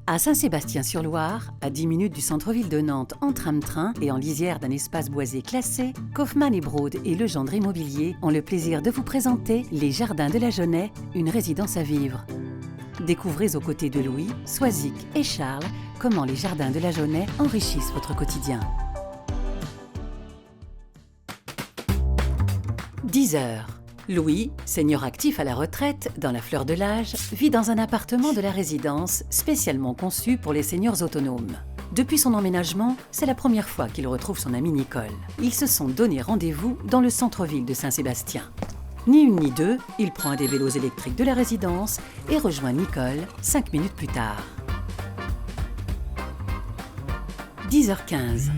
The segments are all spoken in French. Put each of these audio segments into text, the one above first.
À Saint-Sébastien-sur-Loire, à 10 minutes du centre-ville de Nantes en tram-train et en lisière d'un espace boisé classé, Kaufmann et Broad et Legendre Immobilier ont le plaisir de vous présenter les Jardins de la Jonais, une résidence à vivre. Découvrez aux côtés de Louis, Soisic et Charles comment les Jardins de la Jonais enrichissent votre quotidien. 10 heures. Louis, senior actif à la retraite, dans la fleur de l'âge, vit dans un appartement de la résidence spécialement conçu pour les seniors autonomes. Depuis son emménagement, c'est la première fois qu'il retrouve son ami Nicole. Ils se sont donné rendez-vous dans le centre-ville de Saint-Sébastien. Ni une ni deux, il prend un des vélos électriques de la résidence et rejoint Nicole 5 minutes plus tard. 10h15.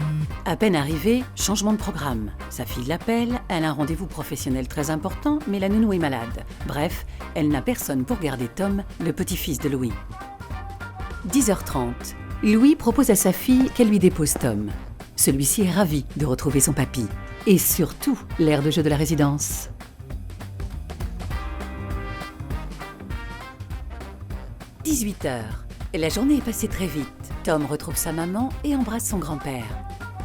À peine arrivée, changement de programme. Sa fille l'appelle, elle a un rendez-vous professionnel très important, mais la nounou est malade. Bref, elle n'a personne pour garder Tom, le petit-fils de Louis. 10h30. Louis propose à sa fille qu'elle lui dépose Tom. Celui-ci est ravi de retrouver son papy. Et surtout, l'aire de jeu de la résidence. 18h. La journée est passée très vite. Tom retrouve sa maman et embrasse son grand-père.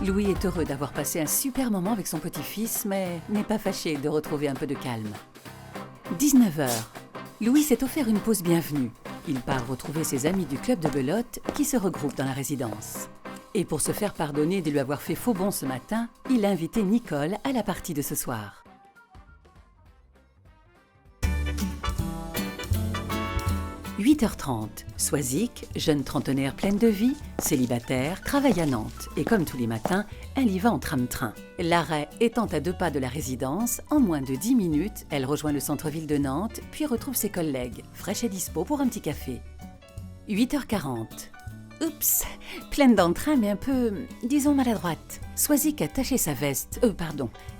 Louis est heureux d'avoir passé un super moment avec son petit-fils, mais n'est pas fâché de retrouver un peu de calme. 19h. Louis s'est offert une pause bienvenue. Il part retrouver ses amis du club de belote qui se regroupent dans la résidence. Et pour se faire pardonner de lui avoir fait faux bond ce matin, il a invité Nicole à la partie de ce soir. 8h30. Soisic, jeune trentenaire pleine de vie, célibataire, travaille à Nantes et comme tous les matins, elle y va en tram-train. L'arrêt étant à 2 pas de la résidence, en moins de 10 minutes, elle rejoint le centre-ville de Nantes puis retrouve ses collègues, fraîches et dispo pour un petit café. 8h40. Oups, pleine d'entrain mais un peu, disons maladroite. Soisic a taché sa veste,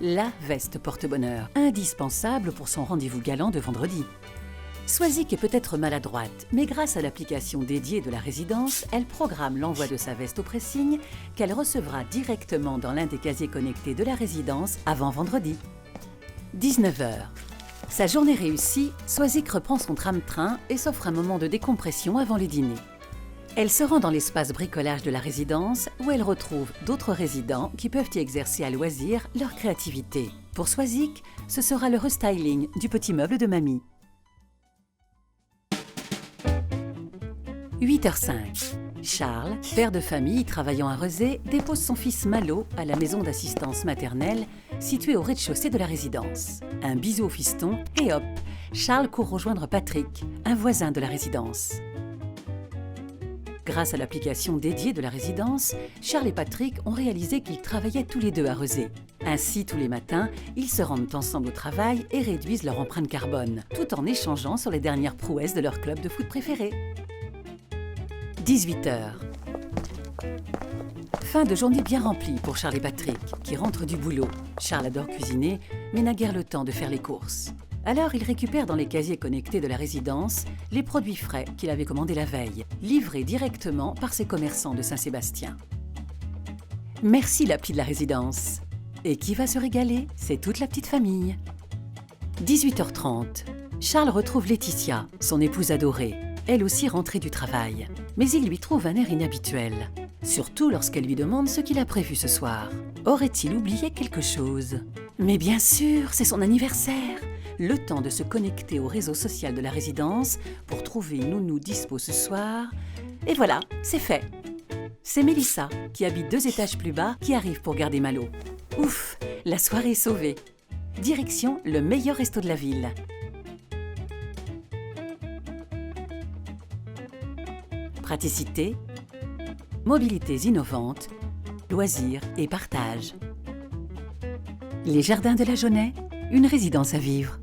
la veste porte-bonheur, indispensable pour son rendez-vous galant de vendredi. Soisic est peut-être maladroite, mais grâce à l'application dédiée de la résidence, elle programme l'envoi de sa veste au pressing qu'elle recevra directement dans l'un des casiers connectés de la résidence avant vendredi. 19h. Sa journée réussie, Soisic reprend son tram-train et s'offre un moment de décompression avant le dîner. Elle se rend dans l'espace bricolage de la résidence où elle retrouve d'autres résidents qui peuvent y exercer à loisir leur créativité. Pour Soisic, ce sera le restyling du petit meuble de mamie. 8h05. Charles, père de famille travaillant à Rezé, dépose son fils Malo à la maison d'assistance maternelle située au rez-de-chaussée de la résidence. Un bisou au fiston et hop, Charles court rejoindre Patrick, un voisin de la résidence. Grâce à l'application dédiée de la résidence, Charles et Patrick ont réalisé qu'ils travaillaient tous les deux à Rezé. Ainsi, tous les matins, ils se rendent ensemble au travail et réduisent leur empreinte carbone, tout en échangeant sur les dernières prouesses de leur club de foot préféré. 18h. Fin de journée bien remplie pour Charles et Patrick, qui rentrent du boulot. Charles adore cuisiner, mais n'a guère le temps de faire les courses. Alors il récupère dans les casiers connectés de la résidence les produits frais qu'il avait commandés la veille, livrés directement par ses commerçants de Saint-Sébastien. Merci l'appli de la résidence. Et qui va se régaler? C'est toute la petite famille. 18h30. Charles retrouve Laetitia, son épouse adorée, elle aussi rentrée du travail. Mais il lui trouve un air inhabituel, surtout lorsqu'elle lui demande ce qu'il a prévu ce soir. Aurait-il oublié quelque chose? Mais bien sûr, c'est son anniversaire. Le temps de se connecter au réseau social de la résidence pour trouver une nounou dispo ce soir. Et voilà, c'est fait. C'est Mélissa, qui habite 2 étages plus bas, qui arrive pour garder Malo. Ouf, la soirée est sauvée. Direction le meilleur resto de la ville. Praticité, mobilités innovantes, loisirs et partage. Les Jardins de la Jonais, une résidence à vivre.